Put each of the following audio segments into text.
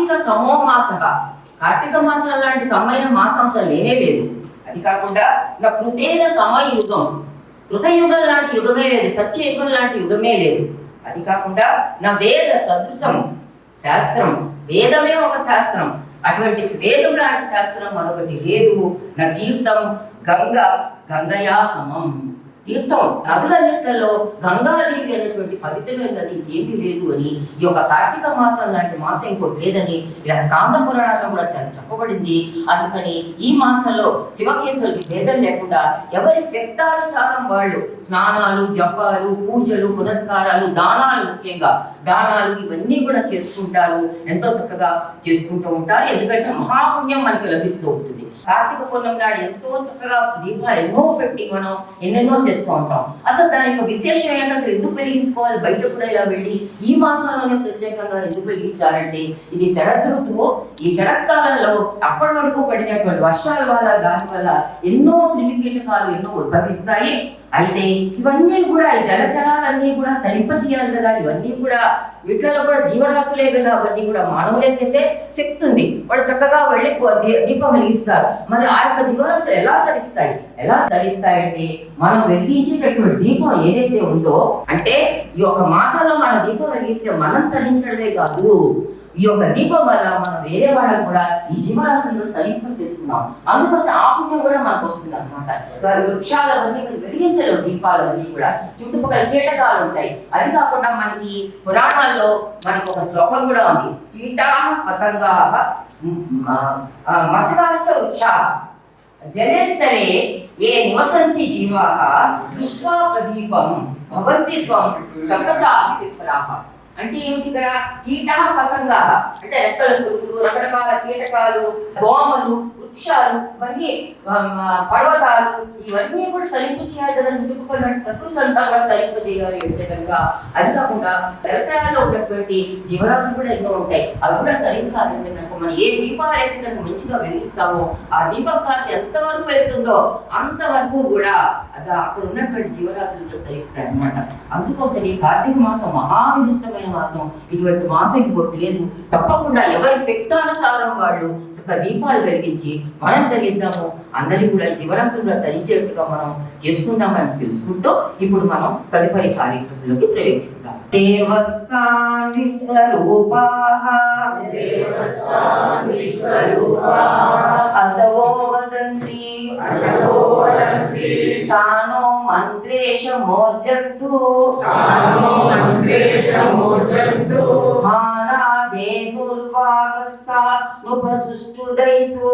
కార్తీక సమోమాస, కార్తీక మాసం లాంటి సమయ మాసం అసలు లేనే లేదు. అది కాకుండా నా కృతేన సమయుగం, కృతయుగం లాంటి యుగమే లేదు, సత్యయుగం లాంటి యుగమే లేదు. అది కాకుండా నా వేద సదృశం శాస్త్రం, వేదమే ఒక శాస్త్రం, అటువంటి వేదం లాంటి శాస్త్రం మరొకటి లేదు. నా తీర్థం గంగయా సమం, తీర్థం నదులన్నింటిలో గంగాదేవి అనేటువంటి పవిత్రమైన నది ఏమీ లేదు అని, ఈ యొక్క కార్తీక మాసం లాంటి మాసం ఇంకోటి లేదని ఇలా స్కాంద పురాణాల్లో కూడా చెప్పబడింది. అందుకని ఈ మాసంలో శివకేశవులకి భేదం లేకుండా ఎవరి శక్తానుసారం వాళ్ళు స్నానాలు, జపాలు, పూజలు, పునస్కారాలు, దానాలు, ముఖ్యంగా దానాలు ఇవన్నీ కూడా చేసుకుంటారు. ఎంతో చక్కగా చేసుకుంటూ ఉంటారు. ఎందుకంటే మహాపుణ్యం మనకు లభిస్తూ ఉంటుంది. కార్తీక పూర్ణం నాడు ఎంతో చక్కగా దీపాలు ఎన్నో పెట్టి మనం ఎన్నెన్నో చేస్తూ ఉంటాం. అసలు దాని యొక్క విశేషం ఏంటో అసలు ఎందుకు వెలిగించుకోవాలి, బయట కూడా ఇలా వెళ్ళి ఈ మాసంలోనే ప్రత్యేకంగా ఎందుకు వెలిగించాలంటే, ఇది శరద్ ఋతువు. ఈ శరత్కాలంలో అప్పటి వరకు పడినటువంటి వర్షాల వల్ల, దాని వల్ల ఎన్నో క్రిమికీటకాలు ఎన్నో ఉద్భవిస్తాయి. అయితే ఇవన్నీ కూడా ఈ జలచరాలన్నీ కూడా తరింపచేయాలి కదా, ఇవన్నీ కూడా వీటిలో కూడా జీవరాశులే కదా, అవన్నీ కూడా మానవులైతే శక్తి ఉంది, వాళ్ళు చక్కగా వెళ్ళి దీపం వెలిగిస్తారు. మరి ఆ యొక్క జీవరాశులు ఎలా తరిస్తాయంటే మనం వెలిగించేటటువంటి దీపం ఏదైతే ఉందో, అంటే ఈ యొక్క మాసంలో మనం దీపం వెలిగిస్తే మనం తరించడమే కాదు, ఈ యొక్క దీపం వల్ల మనం వేరే వాళ్ళకు కూడా ఈ జీవరాశులను తరింప చేస్తున్నాం. అందుకోసం ఆ పుణ్యం కూడా మనకు వస్తుంది అనమాట. వృక్షాలవన్నీ వెలిగించలేవు, దీపాలవన్నీ కూడా చుట్టుపక్కల కీటకాలు ఉంటాయి. అది కాకుండా మనకి పురాణాల్లో మనకు ఒక శ్లోకం కూడా ఉంది, కీటాః పతంగాః మసకాశ్చ వృక్షాః జలేస్తరే ఏ నివసంతి జీవాః దృష్ట్వా ప్రదీపం భవంతి త్వం సకచాహి విప్రాః. అంటే ఏమిటి ఇక్కడ? కీట పతంగా అంటే రెక్కల పురుగులు, రకరకాల కీటకాలు, దోమలు, వృక్షాలు, ఇవన్నీ పర్వతాలు, ఇవన్నీ కూడా తరింపు చేయాలి కదా. చుట్టుపక్కల ప్రకృతి అంతా కూడా తరింపు చేయాలి అంటే కనుక, అది కాకుండా వ్యవసాయాల్లో ఉన్నటువంటి జీవరాశులు కూడా ఎన్నో ఉంటాయి, అవి కూడా తరించాలంటే కనుక మనం ఏ దీపాలు అయితే కనుక మంచిగా వెలిగిస్తామో ఆ దీపం కాస్త ఎంతవరకు వెళ్తుందో అంతవరకు కూడా అక్కడ ఉన్నటువంటి జీవరాశులు తరిస్తాయి అన్నమాట. అందుకోసం ఈ కార్తీక మాసం మహా విశిష్టమైన మాసం. ఇటువంటి మాసం ఇంకోటి లేదు. తప్పకుండా ఎవరి శక్తానుసారం వాళ్ళు చక్కగా దీపాలు వెలిగించి మనం తరిద్దాము, అందరినీ కూడా జీవరాశులు తరించేట్టుగా మనం చేసుకుందామని తెలుసుకుంటూ ఇప్పుడు మనం తదుపరి కార్యక్రమంలోకి ప్రవేశిద్దాం. దేవస్థాన్ విశ్వరూపాః అసవో వదంతి సానో మంత్రేషమోర్జంతు మానాదేనుర్వాగస్థా ఉపసుష్టుదైతు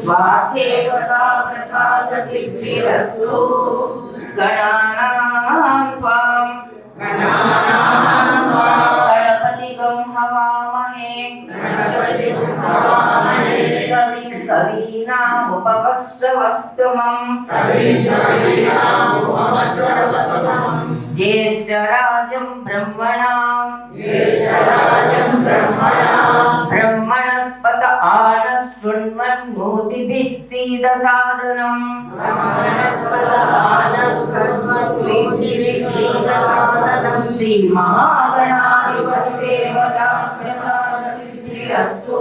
వాదేవతా ప్రసాద సిద్ధిరస్తు. గణానాం త్వాం గణపతిగం హవామహే కవిం కవీనాముపవస్త్రవస్తమం జ్యేష్ఠరాజం బ్రహ్మణాం బ్రహ్మణస్పత ఆనశృణ్వన్నోతిభిః సీదసాదనం. శ్రీ మహాగణాధిపతి దేవతా ప్రసాద సిద్ధిరస్తు.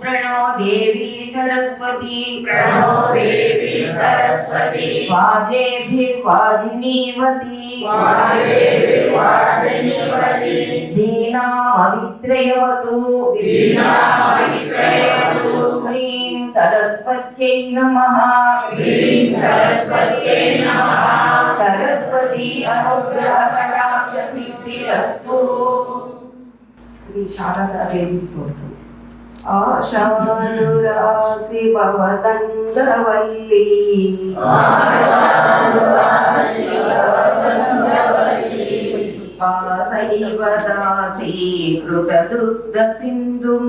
ప్రణో దేవి సరస్వతి వాజేభిర్వాజినీవతి దీనామవిత్రయవతు. హ్రీం సరస్వత్యై నమః. సరస్వతి అనుగ్రహ కటాక్ష సిద్ధిరస్తు. శ్రీ శారదాదేవి స్తోత్రం. ఆశానురాసి భవతంగవల్లి వాసైవ దాసీ కృతదుగ్ధ సింధుం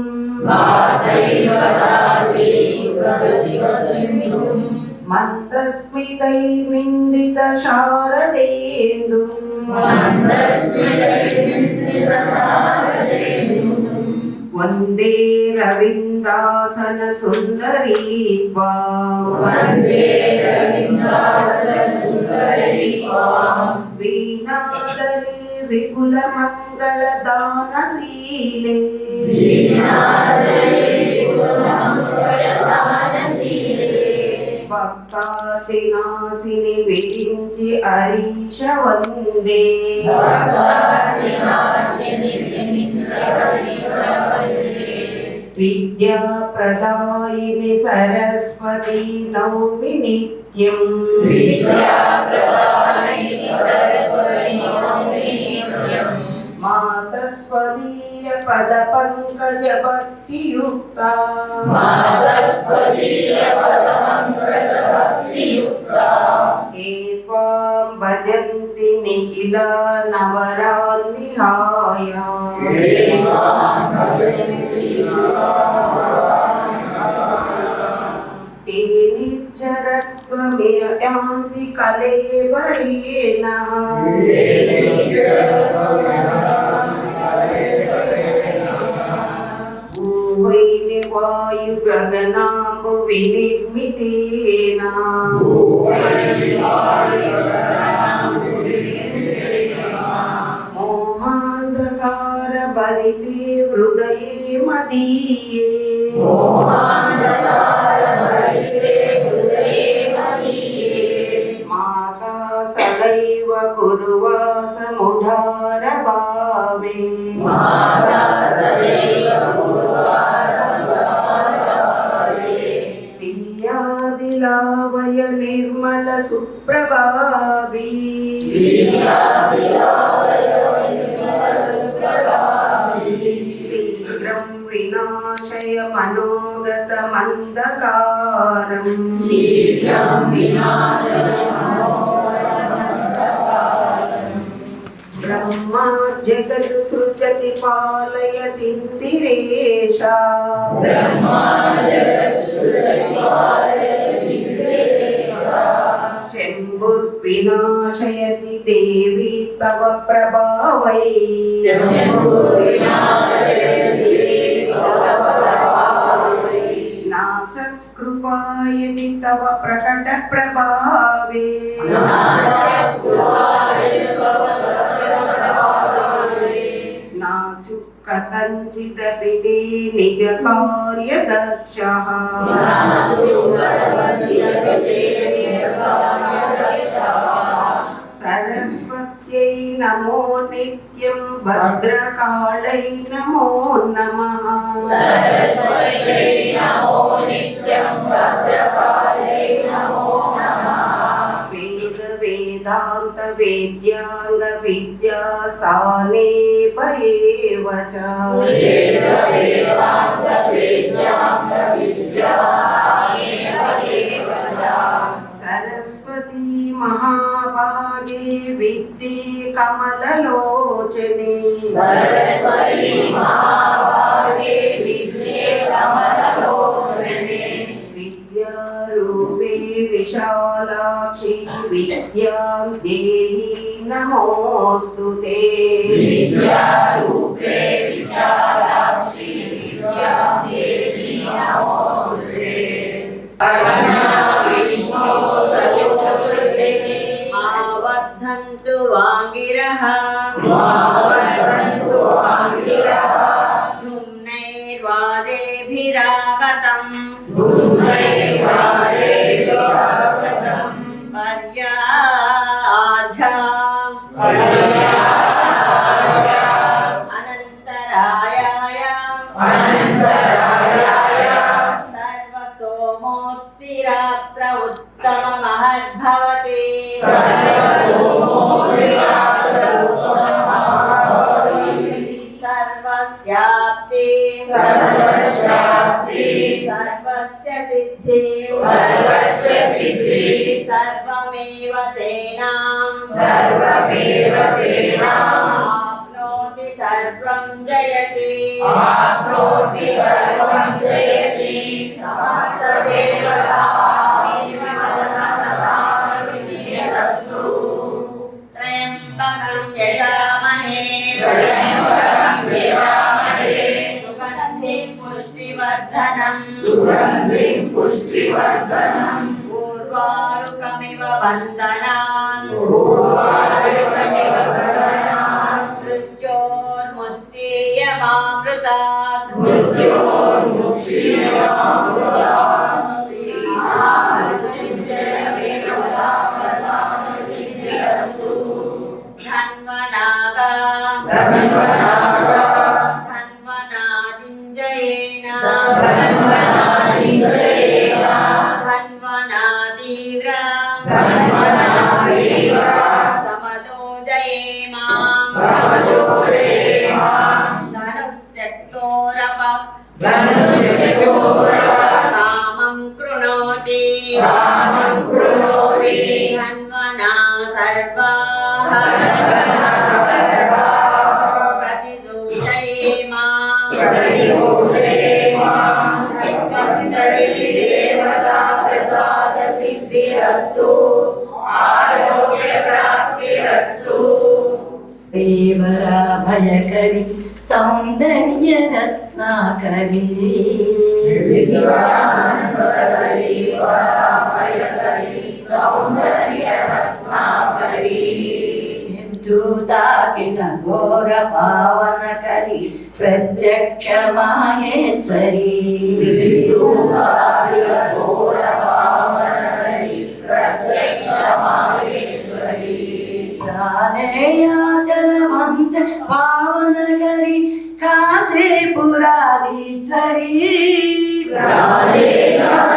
మందస్మితైర్నిందిత శారదేందుం వందే రవిందాసన సుందరీ వీణాదరీ విపుల మంగళ దానశీలే భక్తాదినాశిని విరించి హరీశ వందే విద్యా ప్రదాయిని సరస్వతి నౌమి నిత్యం మాతస్వదీయ పద పంకజ భక్తి యుక్త ఏవాం భజంతి నిఖిల నవరాన్ విహాయ ते निश्चरत्वमेयान्ति कलेवरेण भूवैनि वायु गगनाम्बु विनिर्मितेन मोहान्धकार भरिते हृदये मदीये माता सदैव कुर्वासमुधार भावे स्त्रिया विलावय निर्मल सुप्रभावी शीघ्रं विनाशय मनोगत मंदकारम् ब्रह्मा जगत् सृजति पालयतीन्द्रिरेशा शम्भुर्विनाशयति देवी तव प्रभावै नासत्कृपायति तव प्रकट प्रभावे नासु कथञ्चिदपि ते निज कार्यदक्षः सरस्वत्यै नमो नित्यं भद्रकाळै नमो नमः वेद वेदान्त वेद्याङ्ग विद्यास्थाने भयेव च सरस्वती महाभागे विद्ये कमललोचने विद्यारूपे विशालाक्षि विद्यां देहि नमोऽस्तु ते आवर्धन्तु वाङ्गिरः धुम्नैर्वाजेभिरागतम् पर्याझाम् अनन्तरायाय सर्वस्तोमोत्तिरात्र उत्तममहद्भवति सर्वस्याप्ति सर्वस्य सिद्धि सर्वमेव तेनाम् आप्नोति सर्वं जयति त्र्यम्बकं यजामहे सुगन्धिं पुष्टिवर्धनम् उर्वारुकमिव बन्धनान् मृतात् कामं कृणोति धन्वना सर्वाः भयकरी सौंदर्य रत्नाकरी ताकिन घोर पावन करी प्रत्यक्ष माहेश्वरी घोर पावन करी प्रत्यक्ष माहेश्वरी जल वंश पावन करी काशीपुराधीश्वरी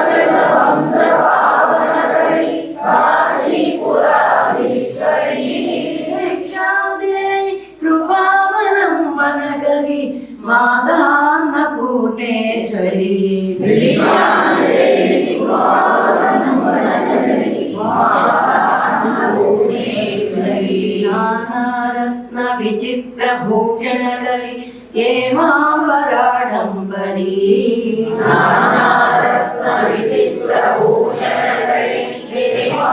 जल वंश पावन करी काशीपुराधीश्वरी कृपावलंबन करी मादान्नपूर्णेश्वरी नानारत्न विचित्र भूषण करी हेमांबराडंबरी नानारत्न विचित्र भूषण करी हेमांबराडंबरी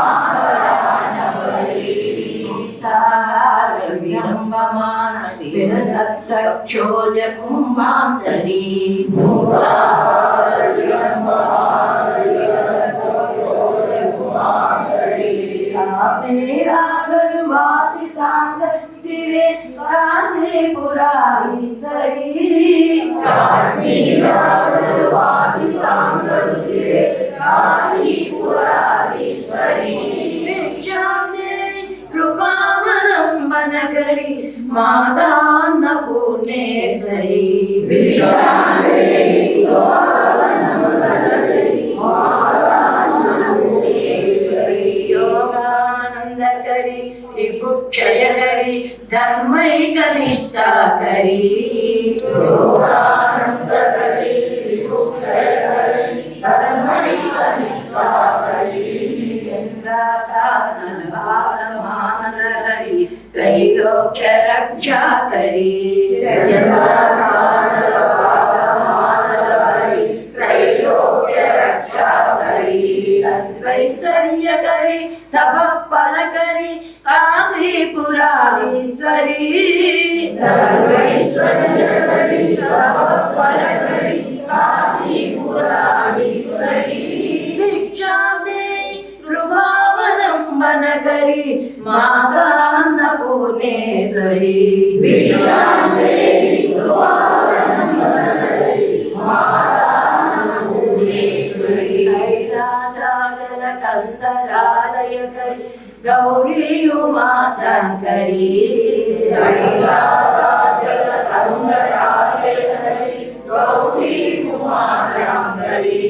विलंबमान विलसत्तक्षोज कुंभांतरी वासितांग चिरे काशीपुराधीश्वरी वासितांग चिरे काशीपुराधीश्वरी कृपावलंबन करी मादान्नपूर्णेश्वरी योगानंद करी विभुक्षय करी धर्मैकनिष्ठा करी योगानंद करी विभुक्षय करी धर्मैकनिष्ठा करी इंद्रकानन हरि त्रैलोक्य रक्षा करी त्रैलोक्य रक्षा करी अद्वैचर्य करी तप फल करी काशीपुराधीश्वरी सर्वैश्वर्य करी तप फल करी काशीपुराधीश्वरी भिक्षा दे कृपावलंबन करी मादान्नपूर्णेश्वरी भिक्षा दे कृपावलंबन करी मादान्नपूर्णेश्वरी कैलासाचल कंदरालय करी गौरी उमा शंकरी कैलासाचल कंदरालय करी गौरी उमा शंकरी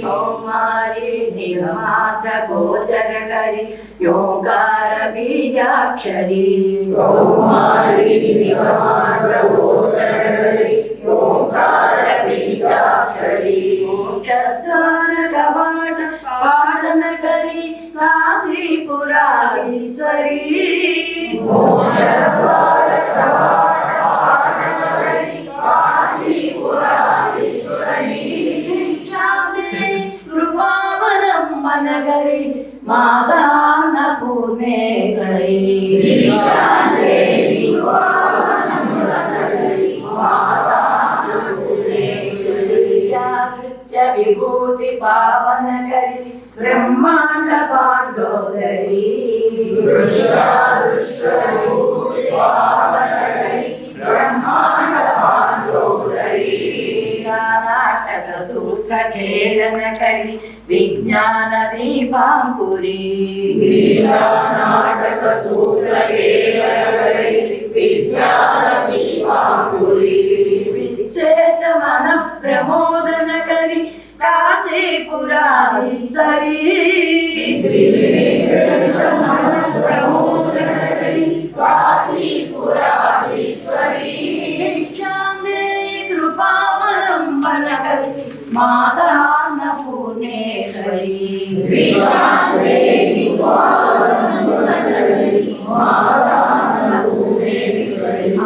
कौमारी निगमार्थ गोचर करी योगार बीजाक्षरी कौमारी निगमार्थ गोचर करी योगार बीजाक्षरी मोक्षद्वार कवाट पाटन करी काशीपुराधीश्वरी मोक्षद्वार कवाट पाटन करी काशीपुराधीश्वरी कृपावलंबन करी मादान्नपूर्णेश्वरी विभूति पावन करी ब्रह्मांड पांडोदरी ब्रह्मांड पांडोदरी सूत्रखेलनकरि विज्ञान दीपांकुरी नाटक सूत्रखेलनकरि विज्ञान दीपांकुरी विशेष मन प्रमोदनकरि काशीपुराधीश्वरी प्रमोदनकरि काशीपुराधीश्वरी कृपावलंबनकरि माता अन्नपूर्णेश्वरी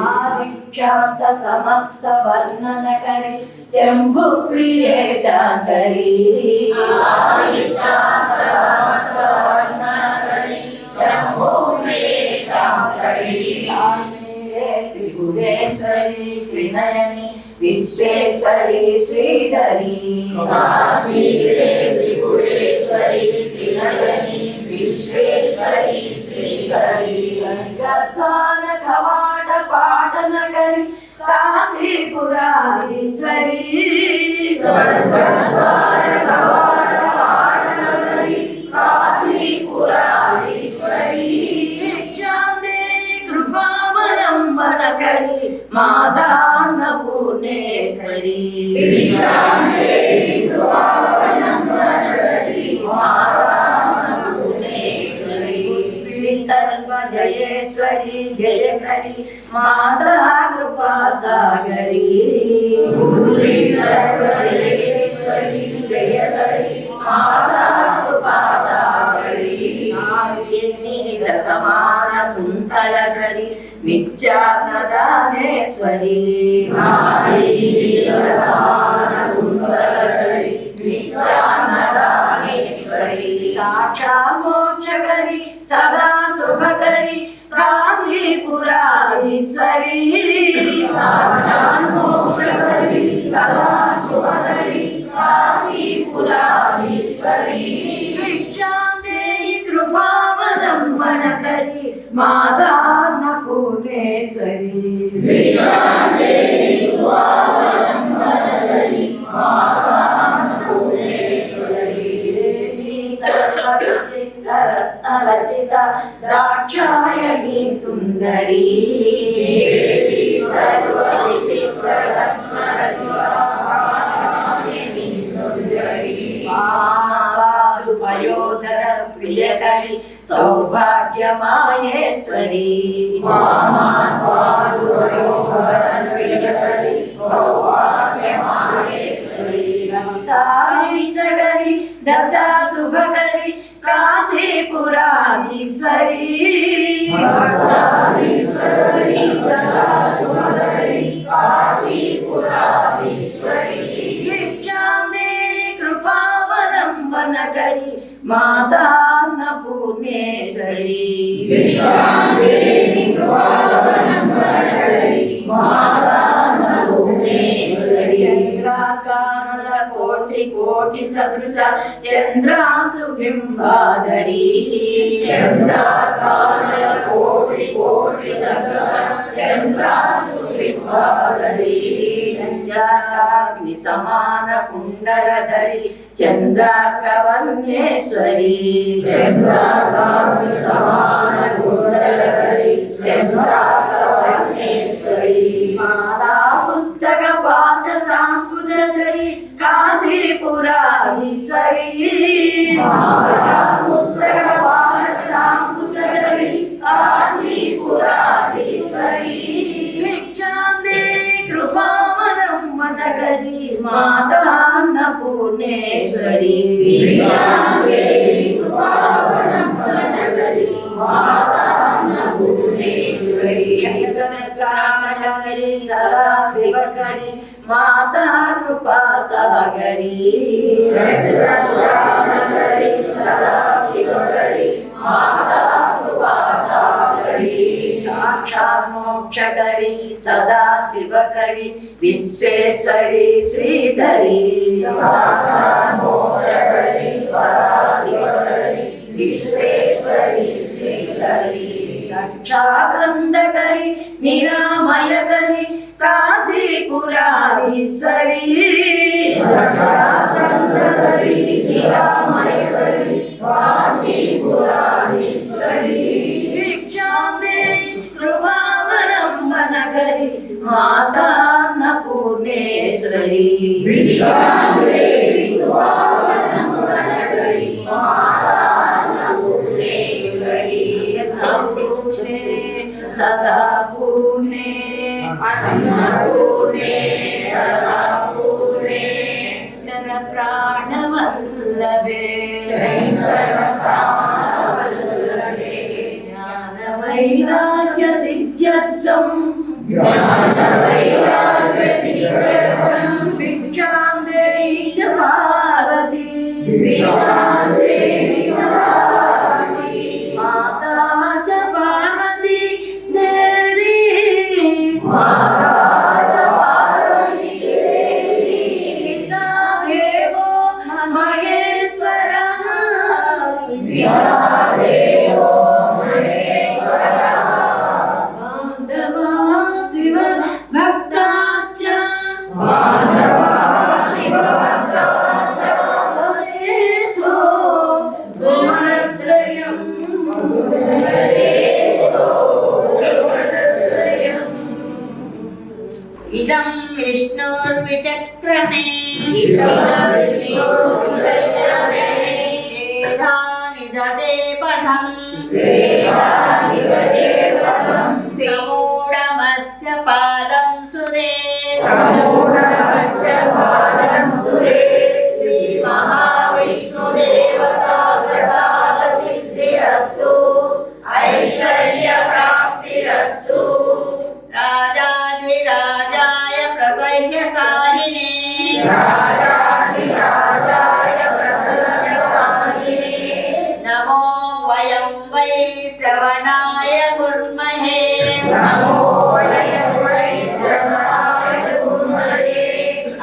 आदिख्यात समस्त वर्णनकरि शंभु प्रिये शंकरी आदिख्यात समस्त वर्णनकरि शंभु प्रिये शंकरी त्रिपुरेश्वरी त्रिनयनी विश्वेश्वरी श्रीधरी काश्मीरे त्रिपुरेश्वरी त्रिनयनी विश्वेश्वरी श्रीधरी गद्वाल कवाट पाटनकरि काशीपुराधीश्वरी गद्वाल कवाट पाटनकरि काशीपुराधीश्वरी कृपावलंबनकरि माता अन्नपूर्णेश्वरी जयेश्वरी जयकरी माता कृपा सागरी जयकरी माता कृपा सागरी नील समान कुंतलधरी नित्यानदानेश्वरी साक्षात् मोक्षकरी सदा शुभकरी काशीपुराधीश्वरी सदा शुभकरी काशीपुराधीश्वरी कृपावलंबनकरि माता अन्नपूर्णेश्वरी सर्वचित्तरत्नरचिता दाक्षायणी सुंदरी सारुपयोधर प्रियकरी सौभाग्यमाहेश्वरी लताविचकरी दशा शुभकरी काशीपुराधीश्वरी कृपावलंबनकरि माता अन्नपूर्णेश्वरी कोटि कोटि सदृश चंद्रासु बिंबाधरी कोटि कोटि सदृश चंद्रासु बिंबाधरी चंद्राग्नि समान कुंडलधरी चंद्रार्कवन्येश्वरी चंद्राग्नि समान कुंडलधरी चंद्रार्कवन्येश्वरी माता पुस्तक पाश सांकुचधरी काशीपुराधीश्वरी पुस्तक पाश सांकुचधरी काशीपुराधीश्वरी कृपावलंबनकरि माता अन्नपूर्णेश्वरी क्षत्रनेत्रामणकरि सदा शिवकरि माता कृपा सागरी सदा शिवकरी माता कृपा सागरी साक्षात् मोक्षकरी सदा शिवकरी विश्वेश्वरी श्रीधरी साक्षात् मोक्षकरी सदा शिवकरी विश्वेश्वरी श्रीधरी रक्षाग्रंथकरी निरामयकरी काशीपुराधीश्वरी పురాధీశ్వరి భిక్షాందే కృపావలంబనకరి మాతాన్నపూర్ణేశ్వరి సదా పూర్ణే శర ప్రాణవల్లభే జ్ఞాన వైరాగ్య సిద్ధ్యర్థం భిక్షాందే చ భారతి మాతా చ పార్వతీ దేవి పితా దేవో మహేశ్వరః బాంధవా శివ భక్తాశ్చ హరేశో గుణత్రయం ఇదం విష్ణుర్విచక్రమే వేదాని దదే పదం సమూఢమస్య పాదం సురే శ్రీ మహావిష్ణుదేవతా ప్రసాద సిద్ధిరస్తు ఐశ్వర్య ప్రాప్తిరస్తు రాజాధిరాజాయ ప్రసహ్య సాహినే నమో వయం వై శ్రవణాయ కుర్మహే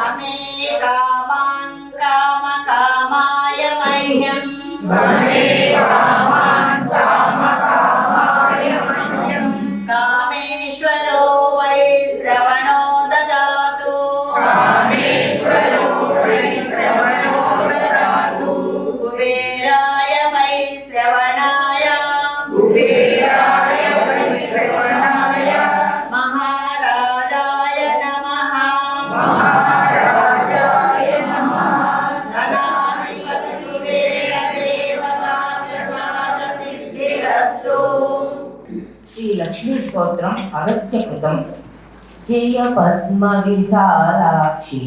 అమే కామాన్ కామ కామాయ మహ్యం కామేశ్వరో వై శ్రవణో దదాతు కుబేరాయ వై శ్రవణాయ మహారాజాయ నమః ధనాధిపతి కుబేర దేవతా ప్రసాద సిద్ధిరస్తు. శ్రీ లక్ష్మీ స్తోత్రం అగస్త్య కృతం. జయ పద్మ విశాలాక్షి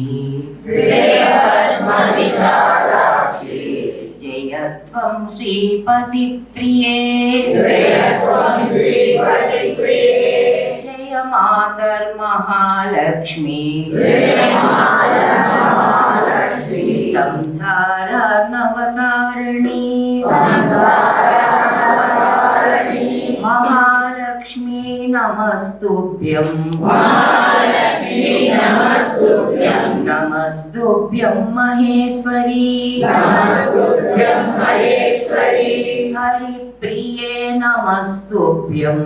జయ త్వం శ్రీపతి ప్రియే జయ మాతర్మహాలక్ష్మి సంసార నవతారిణి మహాలక్ష్మీ నమస్తుభ్యం నమస్తుభ్యం మహేశ్వరీ హరిప్రియే నమస్తుభ్యం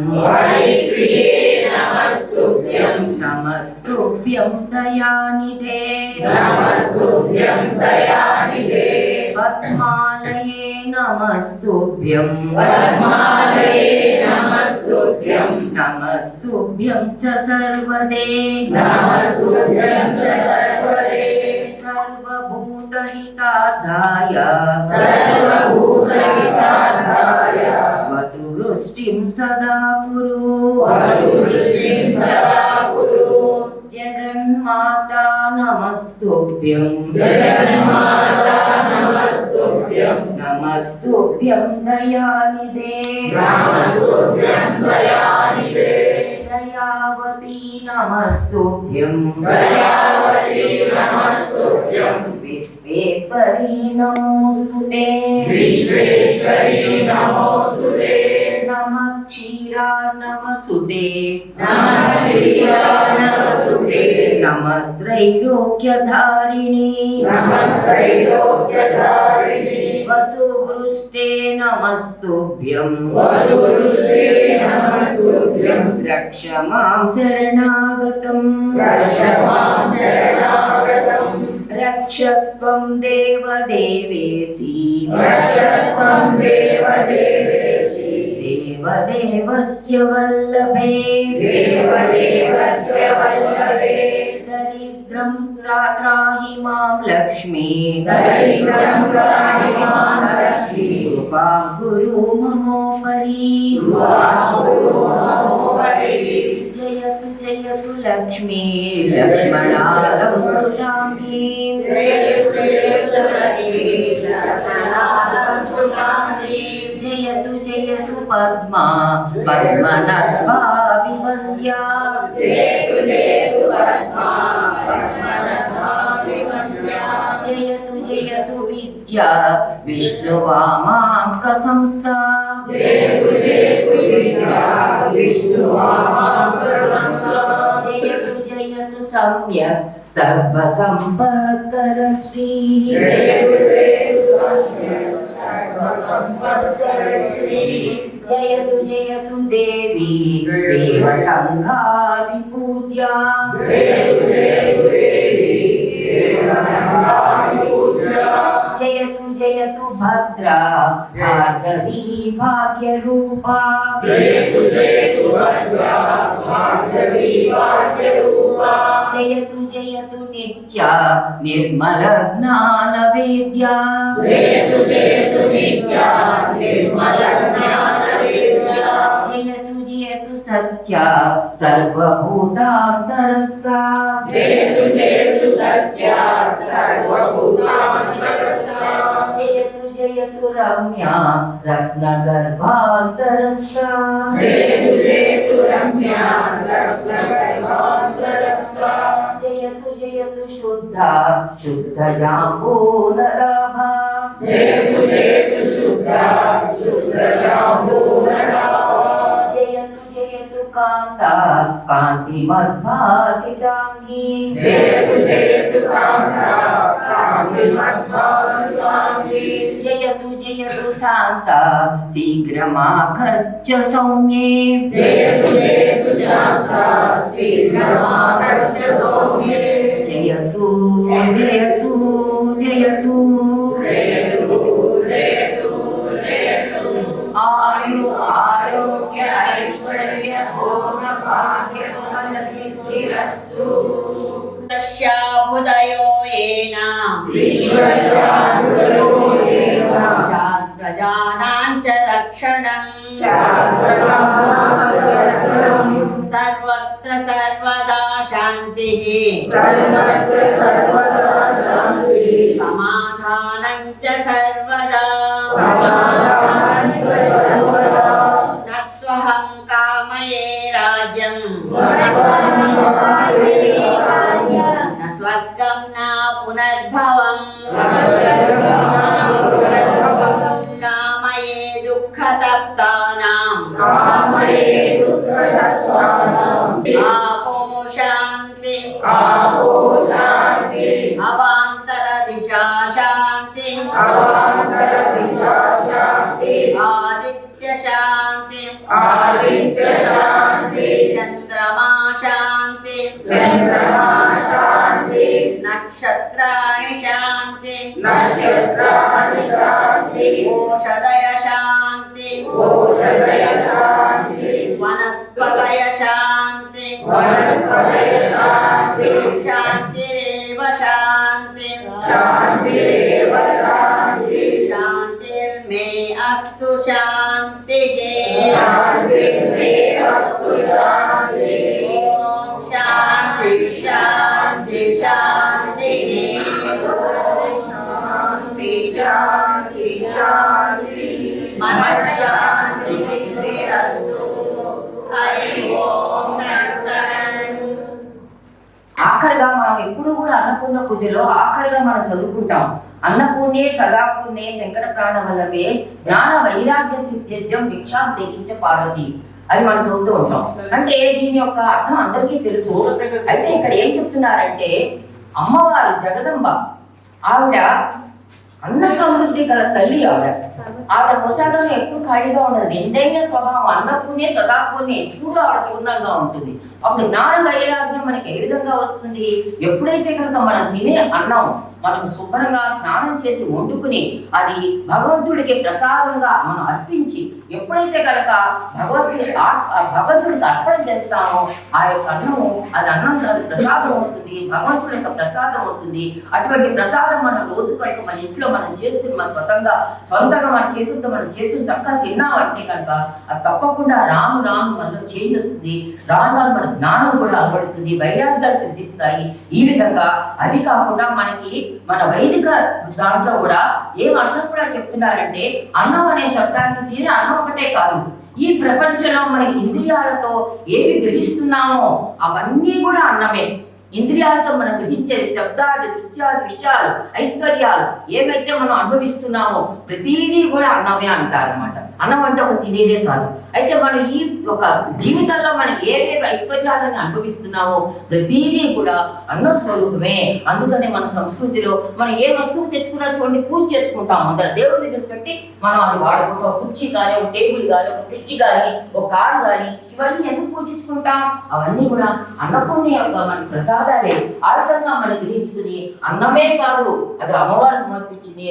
నమస్తుభ్యం దయానిధే పద్మాలయే నమస్తుభ్యం నమస్తుభ్యం చ సర్వదే సర్వభూతహితార్థాయ వసువృష్టిం సదా కురు జగన్మాతా నమస్తుభ్యం నమస్తుభ్యం దయానిధే దయావతి నమస్తుభ్యం విశ్వేశ్వరీ నమోస్తుతే నమః క్షీరార్ణవసుతే నమః త్రైలోక్యధారిణి వసువృష్టే నమస్తుభ్యం రక్ష మాం శరణాగతం రక్షత్వం దేవదేవేసి దేవదేవస్య వల్లభే దరిద్రం త్రాహి మాం లక్ష్మీ కృపా గురు మమోపరి జయతు జయతు లక్ష్మీ లక్ష్మణాలంకృతాంగీ జయతు జయతు పద్మా పద్మనద్భా వివంద్యా జయతు జయతు విద్యా విష్ణువామాంక సంస్థా జయతు జయతు సమ్యక్ సర్వసంపత్కర శ్రీ జయతు జయతు దేవి దేవ సంఘా విపూజ్యా జయతు జయతు భద్రా భార్గవీ భాగ్యరూపా జయతు జయతు నిత్య నిర్మల జ్ఞాన వేద్యా జయతు జయతు సత్య సర్వభూతాంతరస్థా జయతు జయతు రమ్య రత్నగర్భాంతరస్థా జయతు జయతు శుద్ధ శుద్ధ జాంబూనరాభా జయతు జయతు కాంత కాంతిమద్భాసితాంగీ జయతు జయతు శాంత శీఘ్రమాగచ్చ సౌమ్యే జయతు జయతు జయతు ఆయు ఆరోగ్య ఐశ్వర్య భోగ భాగ్య ఫల సిద్ధిరస్తు తస్యాభుదయో ఏన ప్రజానాం చ రక్షణం సర్వత్ర సర్వదా శాంతిః సమాధానం చ సర్వదా నత్వహం కామయే రాజ్యం న స్వర్గం న పునర్భవం కామయే దుఃఖతప్తానాం ఆపో శాంతి అవాంతర దిశా శాంతి ఆదిత్య శాంతి చంద్రమా శాంతి నక్షత్రాణి శాంతి ఓషధయ శాంతి వనస్పతయ శాంతి శాంతిరేవ శాంతి శాంతిర్మే అస్తు శాంతిః ఓం శాంతి శాంతి శాంతిః మనశ్శాంతి సిద్ధిరస్తు హరి ఓం తత్సత్. ఆఖరిగా మనం ఎప్పుడు కూడా అన్నపూర్ణ పూజలో ఆఖరిగా మనం చదువుకుంటాం అన్నపూర్ణే సదాపూర్ణే శంకర ప్రాణవల్లభే జ్ఞాన వైరాగ్య సిద్ధ్యం భిక్షాం తెగించ పార్వతి అని మనం చదువుతూ ఉంటాం. అంటే దీని యొక్క అర్థం అందరికీ తెలుసు. అయితే ఇక్కడ ఏం చెప్తున్నారంటే అమ్మవారు జగదంబ ఆవిడ అన్న సమృద్ధి గల తల్లి. ఆవిడ కొసాగం ఎప్పుడు ఖాళీగా ఉండదు. నిండైన స్వభావం అన్నపూర్ణే సదాపూర్ణే ఎప్పుడు ఆవిడ పూర్ణంగా ఉంటుంది. అప్పుడు జ్ఞాన వైరాగ్యం మనకి ఏ విధంగా వస్తుంది? ఎప్పుడైతే కనుక మనం తినే అన్నం మనకు శుభ్రంగా స్నానం చేసి వండుకుని అది భగవంతుడికి ప్రసాదంగా మనం అర్పించి ఎప్పుడైతే కనుక భగవంతుడికి అర్పణ చేస్తామో ఆ యొక్క అన్నము అది అన్నం కాదు, ప్రసాదం అవుతుంది, భగవంతుడి యొక్క ప్రసాదం అవుతుంది. అటువంటి ప్రసాదం మనం రోజు కనుక మన ఇంట్లో మనం చేసుకుని మన సొంతంగా మన చేతులతో మనం చేసుకుని చక్కగా తిన్నామంటే కనుక అది తప్పకుండా రాను రాను మనలో చేంజ్ వస్తుంది. రాను రాను మన జ్ఞానం కూడా అలవడుతుంది, వైరాగ్యాలు సిద్ధిస్తాయి. ఈ విధంగా అది కాకుండా మనకి మన వైదిక దాంట్లో కూడా ఏం అర్థం కూడా చెప్తున్నారంటే అన్నం అనే శబ్దానికి తినే అన్నం ఒకటే కాదు, ఈ ప్రపంచంలో మన ఇంద్రియాలతో ఏవి గ్రహిస్తున్నామో అవన్నీ కూడా అన్నమే. ఇంద్రియాలతో మనం గ్రహించేది శబ్దాలు, దృశ్యాలు, విషయాలు, ఐశ్వర్యాలు ఏవైతే మనం అనుభవిస్తున్నామో ప్రతిదీ కూడా అన్నమే అంటారు అన్నమాట. అన్నం అంటే ఒక తినేదే కాదు. అయితే మనం ఈ ఒక జీవితంలో మనం ఏవేవి ఐశ్వర్యాలను అనుభవిస్తున్నామో ప్రతిదీ కూడా అన్న స్వరూపమే. అందుకనే మన సంస్కృతిలో మనం ఏ వస్తువు తెచ్చుకున్నా చూడండి, పూజ చేసుకుంటాం, అందరూ దేవుడి దగ్గర పెట్టి మనం అది వాడుకుంటాం. ఒక కుర్చీ కానీ, ఒక టేబుల్ కానీ, ఒక ఫ్రిడ్జ్ కానీ, ఒక కారు కానీ, ఇవన్నీ ఎందుకు పూజించుకుంటాం? అవన్నీ కూడా అన్నపూర్ణ మన ప్రసాదాలే. ఆ విధంగా మనం గ్రహించుకుని అన్నమే కాదు, అది అమ్మవారు సమర్పించింది.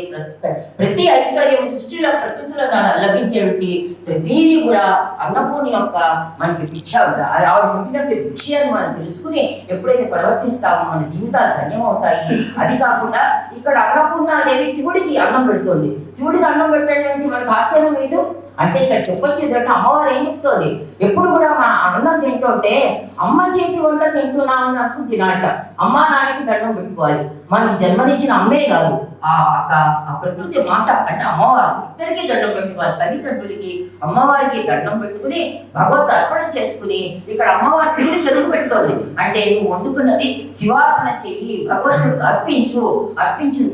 ప్రతి ఐశ్వర్యం సృష్టిలో ప్రకృతిలో లభించేటువంటి ప్రతిదీ కూడా అన్నపూర్ణ యొక్క మనకి భిక్ష ఉంది. అది ఆవిడ పుట్టినట్టు భిక్ష అని మనం తెలుసుకుని ఎప్పుడైతే ప్రవర్తిస్తామో మన జీవితాలు ధన్యమవుతాయి. అది కాకుండా ఇక్కడ అన్నపూర్ణాదేవి శివుడికి అన్నం పెడుతోంది. శివుడికి అన్నం పెట్టడం మనకు ఆశ్చర్యం లేదు. అంటే ఇక్కడ చెప్పొచ్చేదంటే అమ్మవారు ఏం చెప్తోంది, ఎప్పుడు కూడా మన అన్నం తింటుంటే అమ్మ చేతి వంట తింటున్నామని అనుకుని తినాట. అమ్మా నాన్నకి దండం పెట్టుకోవాలి. మనకి జన్మనిచ్చిన అమ్మే కాదు, ఆ ప్రకృతి మాత అంటే అమ్మవారు ఇద్దరికి దండం పెట్టుకోవాలి. తల్లిదండ్రులకి అమ్మవారికి దండం పెట్టుకుని భగవత్ అర్పణ చేసుకుని ఇక్కడ అమ్మవారి శివుడికి ఎదురు పెడుతోంది. అంటే నువ్వు వండుకున్నది శివార్పణ చెయ్యి, భగవంతుడికి అర్పించు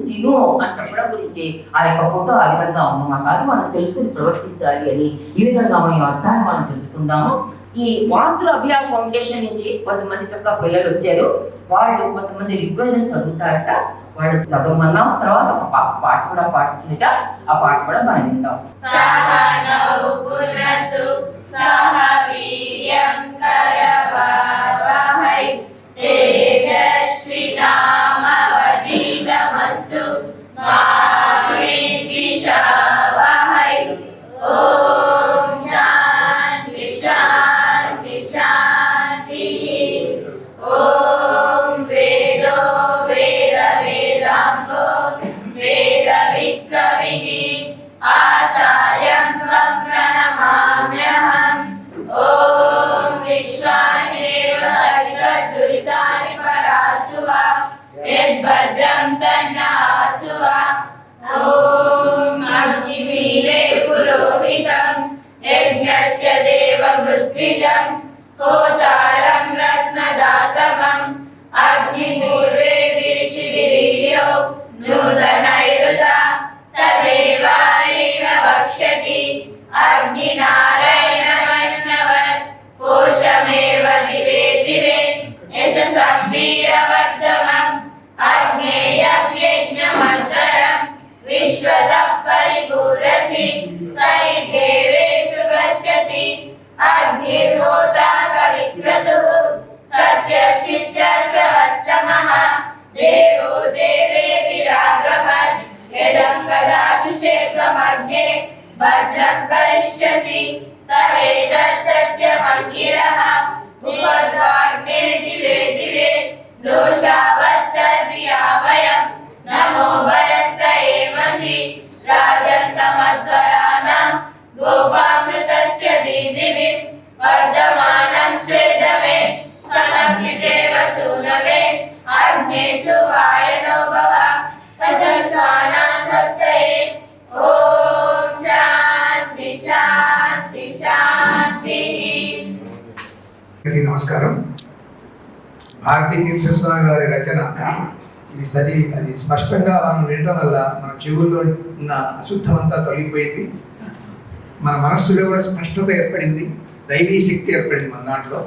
తిను అని చెప్పడం గురించి ఆ యొక్క ఫోటో ఆ విధంగా ఉన్నమాట. అది మనం తెలుసుకుని ప్రవర్తించాలి అని ఈ విధంగా మనం అర్థాన్ని మనం తెలుసుకుందాము. ఈ మాతృ అభ్యాస ఫౌండేషన్ నుంచి కొంతమంది చక్కగా పిల్లలు వచ్చారు. వాళ్ళు కొంతమంది ఋగ్వేదం చదువుతారట. వాళ్ళు చదవమన్నాం. తర్వాత ఒక పాట కూడా పాడుతుందట. ఆ పాట కూడా మనం వింటాం. होतारं रत्नदातमं अग्निपूर्वे ऋषिभिरीड्यो नूतनैरुता सदेवायैव वक्षति अग्निनारायण वैष्णवत् पोषमेव दिवे दिवे यशसं वीरवर्धमम् अग्नेयज्ञमन्तरं विश्वतः परिपूरसि सै देवेषु गच्छति अग्निर्होता कविक्रतुः सत्यशिष्टस्य वस्तमः देवो देवेभिरागमत् यदङ्गदाशु क्षेत्रमग्ने भद्रं करिष्यसि तवेतत् सत्यमङ्गिरः उपद्वाग्ने दिवे दिवे दोषावस्तद्विया वयं नमो भरत्रयेमसि राजन्तमध्वराणां गोपामृतस्य दीदिवि वर्धमानं स्वेदमे सनग्निदेव सूनवे अग्ने सुवायनो भव सजस्वाना स्वस्तये ॐ शान्ति शान्ति शान्तिः। నమస్కారం. భారతీ తీర్థస్వామి గారి రచన ఇది చదివి అది స్పష్టంగా మనం వినడం వల్ల మన చెవుల్లో ఉన్న అశుద్ధమంతా తొలగిపోయింది. మన మనస్సులో కూడా స్పష్టత ఏర్పడింది, దైవీ శక్తి ఏర్పడింది మన దాంట్లో.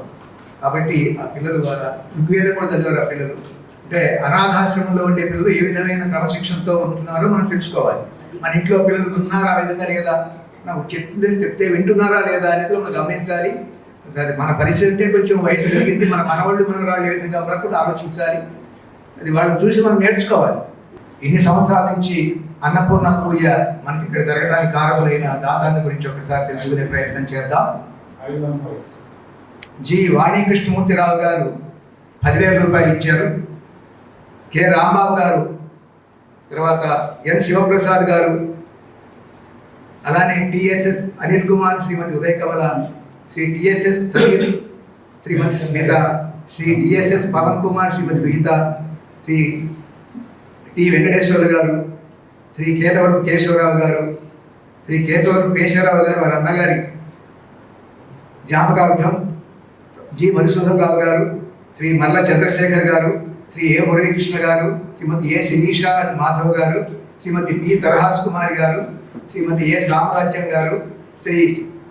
కాబట్టి ఆ పిల్లలు ఋగ్వేదం కూడా చదివారు. ఆ పిల్లలు అంటే అనాథాశ్రమంలో ఉండే పిల్లలు ఏ విధమైన క్రమశిక్షణతో ఉంటున్నారో మనం తెలుసుకోవాలి. మన ఇంట్లో పిల్లలు ఉన్నారా ఆ విధంగా లేదా, నాకు చెప్తే వింటున్నారా లేదా అనేది మనం గమనించాలి. అది మన పరిస్థితి అంటే కొంచెం వయసు పెరిగింది, మన మనవాళ్ళు మనవరాళ్ళు ఏ విధంగా వరకు ఆలోచించాలి. అది వాళ్ళని చూసి మనం నేర్చుకోవాలి. ఇన్ని సంవత్సరాల నుంచి అన్నపూర్ణ పూజ మనకి ఇక్కడ జరగడానికి కారకులైన దాతల గురించి ఒకసారి తెలుసుకునే ప్రయత్నం చేద్దాం. జి వాణి కృష్ణమూర్తిరావు గారు 10,000 రూపాయలు ఇచ్చారు. కె రాంబాబు గారు, తర్వాత ఎన్ శివప్రసాద్ గారు, అలానే టిఎస్ఎస్ అనిల్ కుమార్, శ్రీమతి ఉదయ్ కమల, శ్రీ టిఎస్ఎస్ సమీర్, శ్రీమతి స్మిత, శ్రీ టిఎస్ఎస్ పవన్ కుమార్, శ్రీమతి విహిత, శ్రీ టి వెంకటేశ్వర్లు గారు, శ్రీ కేతవరపు కేశవరావు గారు, శ్రీ కేతవరపు కేశవరావు గారు వారి అన్నగారి జ్ఞాపకార్థం, జి మధుసూదన్ రావు గారు, శ్రీ మల్ల చంద్రశేఖర్ గారు, శ్రీ ఏ మురళీకృష్ణ గారు, శ్రీమతి ఏ శిరీషా మాధవ్ గారు, శ్రీమతి పి తరహాస్ కుమారి గారు, శ్రీమతి ఏ సామ్రాజ్యం గారు, శ్రీ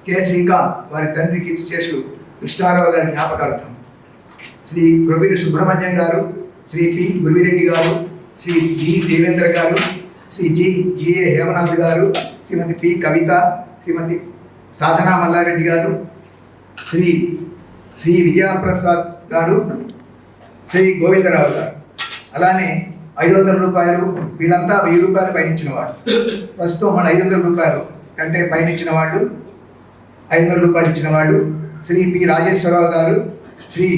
కె శ్రీకాంత్ వారి తండ్రి కీర్తిశేషు కృష్ణారావు గారి జ్ఞాపకార్థం, శ్రీ గురువిరెడ్డి సుబ్రహ్మణ్యం గారు, శ్రీ పి గురువిరెడ్డి గారు, శ్రీ జి దేవేంద్ర గారు, శ్రీ జిఏ హేమనాథ్ గారు, శ్రీమతి పి కవిత, శ్రీమతి సాధనా మల్లారెడ్డి గారు, శ్రీ విజయప్రసాద్ గారు, శ్రీ గోవిందరావు గారు. అలానే 500 రూపాయలు, వీళ్ళంతా 1000 రూపాయలు పైన ఇచ్చిన వాళ్ళు. ప్రస్తుతం మన 500 రూపాయలు కంటే పైన ఇచ్చిన వాళ్ళు, 500 రూపాయలు ఇచ్చిన వాళ్ళు శ్రీ పి రాజేశ్వరరావు గారు, శ్రీ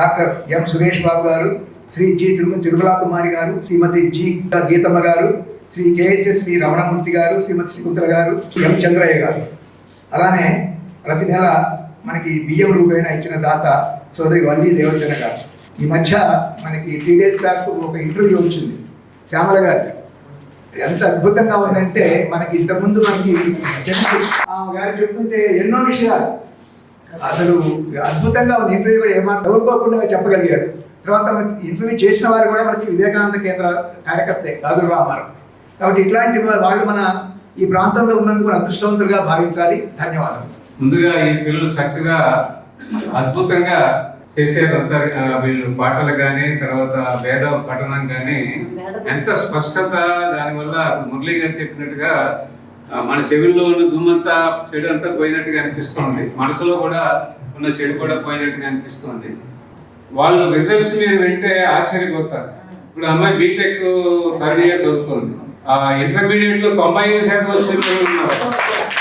డాక్టర్ ఎం సురేష్ బాబు గారు, శ్రీ జి తిరుమలా కుమారి గారు, శ్రీమతి జి గీతమ్మ గారు, శ్రీ కేఎస్ఎస్ వి రమణమూర్తి గారు, శ్రీమతి శకుంతల గారు, ఎం చంద్రయ్య గారు. అలానే ప్రతి నెల మనకి బియ్యం రూపాయన ఇచ్చిన దాత సోదరి వల్లి దేవసేన గారు. ఈ మధ్య మనకి 3 days బ్యాక్ ఒక ఇంటర్వ్యూ వచ్చింది శ్యామల గారి. ఎంత అద్భుతంగా ఉందంటే మనకి ఇంతకుముందు మనకి ఆమె గారు చెప్తుంటే ఎన్నో విషయాలు అసలు అద్భుతంగా ఉంది. ఇంటర్వ్యూ కూడా ఏమాత్రం ఎవరుకోకుండా చెప్పగలిగారు. తర్వాత మనకి ఇంటర్వ్యూ చేసిన వారు కూడా మనకి వివేకానంద కేంద్ర కార్యకర్తే గాజుల రామారావు. కాబట్టి ఇట్లాంటి వాళ్ళు మన ఈ ప్రాంతంలో ఉన్నందుకు మన అదృష్టవంతులుగా భావించాలి. ధన్యవాదాలు. ముందుగా ఈ పిల్లలు చక్కగా అద్భుతంగా చేసేది వీళ్ళు పాటలు కానీ తర్వాత వేద పఠనం కానీ ఎంత స్పష్టత, దానివల్ల మురళీ గారు చెప్పినట్టుగా మన చెవుల్లో ఉన్న దుమ్మంతా చెడు అంతా పోయినట్టుగా అనిపిస్తుంది, మనసులో కూడా ఉన్న చెడు కూడా పోయినట్టుగా అనిపిస్తుంది. వాళ్ళు రిజల్ట్స్ మీరు వింటే ఆశ్చర్యపోతారు. ఇప్పుడు అమ్మాయి బీటెక్ 3rd year చదువుతుంది, ఇంటర్మీడియట్ లో 95% వచ్చిన పిల్లలు ఉన్నారు.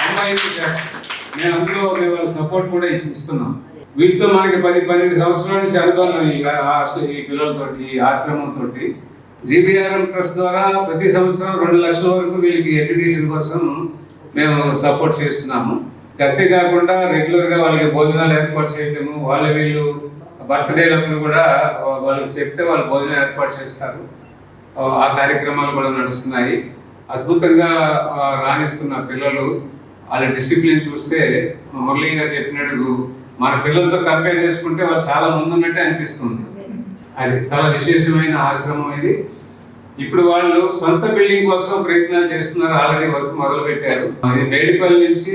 95%. మేము అందులో వాళ్ళ సపోర్ట్ కూడా ఇస్తున్నాం. వీటితో మనకి 10-12 సంవత్సరాల నుంచి అనుభవం ఈ పిల్లలతో, ఈ ఆశ్రమంతో. జీబీఆర్ఎం ట్రస్ట్ ద్వారా ప్రతి సంవత్సరం 2 లక్షల వరకు వీళ్ళకి ఎడ్యుకేషన్ కోసం మేము సపోర్ట్ చేస్తున్నాము. అంతేకాకుండా రెగ్యులర్గా వాళ్ళకి భోజనాలు ఏర్పాటు చేయటము, వీళ్ళు బర్త్డేలప్పుడు కూడా వాళ్ళకి చెప్తే వాళ్ళు భోజనం ఏర్పాటు చేస్తారు. ఆ కార్యక్రమాలు కూడా నడుస్తున్నాయి. అద్భుతంగా రాణిస్తున్న పిల్లలు. వాళ్ళ డిసిప్లిన్ చూస్తే మురళీగా చెప్పినట్టు మన పిల్లలతో కంపేర్ చేసుకుంటే వాళ్ళు చాలా ముందున్నట్టే అనిపిస్తుంది. అది చాలా విశేషమైన ఆశ్రమం ఇది. ఇప్పుడు వాళ్ళు సొంత బిల్డింగ్ కోసం ప్రయత్నాలు చేస్తున్నారు. ఆల్రెడీ వర్క్ మొదలు పెట్టారు. ఇది మేడిపల్లి నుంచి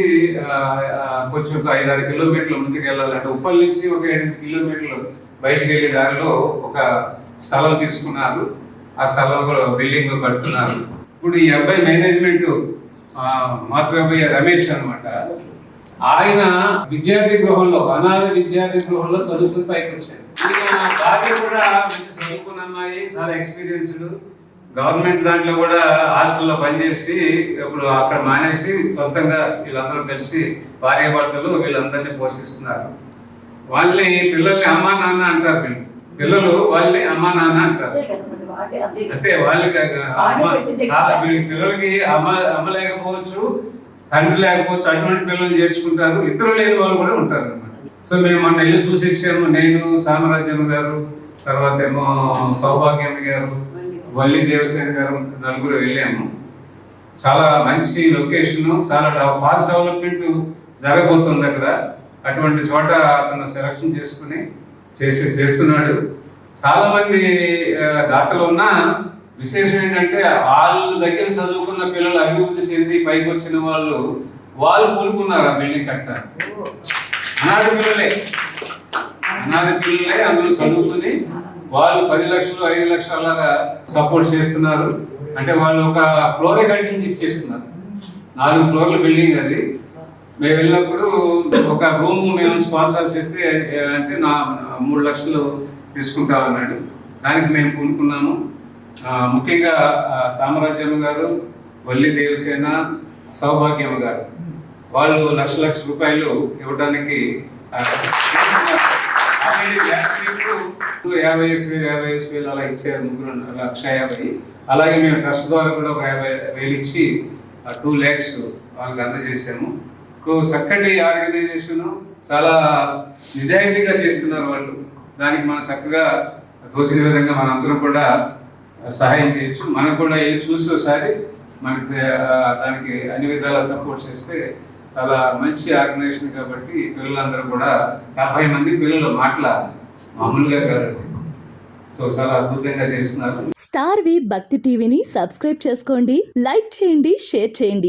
కొంచెం 5-6 కిలోమీటర్ల ముందుకు వెళ్ళాలంటే, ఉప్పల్ నుంచి ఒక 8 కిలోమీటర్లు బయటకు వెళ్ళే దారిలో ఒక స్థలం తీసుకున్నారు. ఆ స్థలంలో బిల్డింగ్ కడుతున్నారు. ఇప్పుడు ఈ అబ్బాయి మేనేజ్మెంట్ మాత్రమే రమేష్ అన్నమాట. ఆయన విద్యార్థి గృహంలో, అనాథ విద్యార్థి గృహంలో చదువుకుని పైకి వచ్చాడు. భార్య కూడా మంచి చదువుకున్న అమ్మాయి, చాలా ఎక్స్పీరియన్స్డ్. గవర్నమెంట్ దాంట్లో కూడా హాస్టల్లో పనిచేసి ఇప్పుడు అక్కడ మానేసి సొంతంగా వీళ్ళందరూ కలిసి భార్య భర్తలు వీళ్ళందరినీ పోషిస్తున్నారు. వాళ్ళని పిల్లల్ని అమ్మా నాన్న అంటారు. పిల్లలు వాళ్ళని అమ్మా నాన్న అంటారు. అంటే వాళ్ళకి పిల్లలకి అమ్మ లేకపోవచ్చు, తండ్రి లేకపోవచ్చు, అటువంటి పిల్లలు చేసుకుంటారు. ఇతరులు లేని వాళ్ళు కూడా ఉంటారు అన్నమాట. సో మేము మొన్న ఇల్లు చూసి ఇచ్చాము. నేను, సామ్రాజ్యం గారు, తర్వాత ఏమో సౌభాగ్యం గారు, వల్లి దేవసేన గారు, నలుగురు వెళ్ళాము. చాలా మంచి లొకేషన్, చాలా ఫాస్ట్ డెవలప్మెంట్ జరగబోతుంది అక్కడ. అటువంటి చోట అతను సెలక్షన్ చేసుకుని చేస్తున్నాడు. చాలా మంది దాతలు ఉన్నా విశేషం ఏంటంటే వాళ్ళ దగ్గర చదువుకున్న పిల్లలు అభివృద్ధి చెంది పైకి వచ్చిన వాళ్ళు కోరుకున్నారు ఆ బిల్డింగ్ కట్టడానికి. అనాథ పిల్లలే అందులో చదువుకుని వాళ్ళు 10 లక్షలు 5 లక్షలు అలాగా సపోర్ట్ చేస్తున్నారు. అంటే వాళ్ళు ఒక ఫ్లోరే కట్టించి ఇచ్చేస్తున్నారు. 4 ఫ్లోర్ల బిల్డింగ్ అది. మేము వెళ్ళినప్పుడు ఒక రూమ్ మేము స్పాన్సర్ చేస్తే అంటే 3 లక్షలు తీసుకుంటామన్నాడు. దానికి మేము పూనుకున్నాము. ముఖ్యంగా సామ్రాజ్యమ్మ గారు, వల్లి దేవసేన, సౌభాగ్యమ్మ గారు వాళ్ళు లక్ష రూపాయలు ఇవ్వడానికి 50,000 అలా ఇచ్చారు. ముగ్గురు 1,50,000. అలాగే మేము ట్రస్ట్ ద్వారా కూడా ఒక 50,000 ఇచ్చి 2 lakhs వాళ్ళకి అందజేసాము. చక్కటి ఆర్గనైజేషన్, చాలా నిజాయితీగా చేస్తున్నారు వాళ్ళు. దానికి మనం చక్కగా తోసిన విధంగా మనందరం కూడా సహాయం చేయొచ్చు. మనం కూడా వెళ్ళి చూసి ఒకసారి మనకి దానికి అన్ని విధాలా సపోర్ట్ చేస్తే చాలా మంచి ఆర్గనైజేషన్ కాబట్టి పిల్లలందరూ కూడా 70 మంది పిల్లలు మామూలుగా కాదు. సో చాలా అద్భుతంగా చేస్తున్నారు. స్టార్ వి భక్తి టీవీని సబ్స్క్రైబ్ చేసుకోండి, లైక్ చేయండి, షేర్ చేయండి.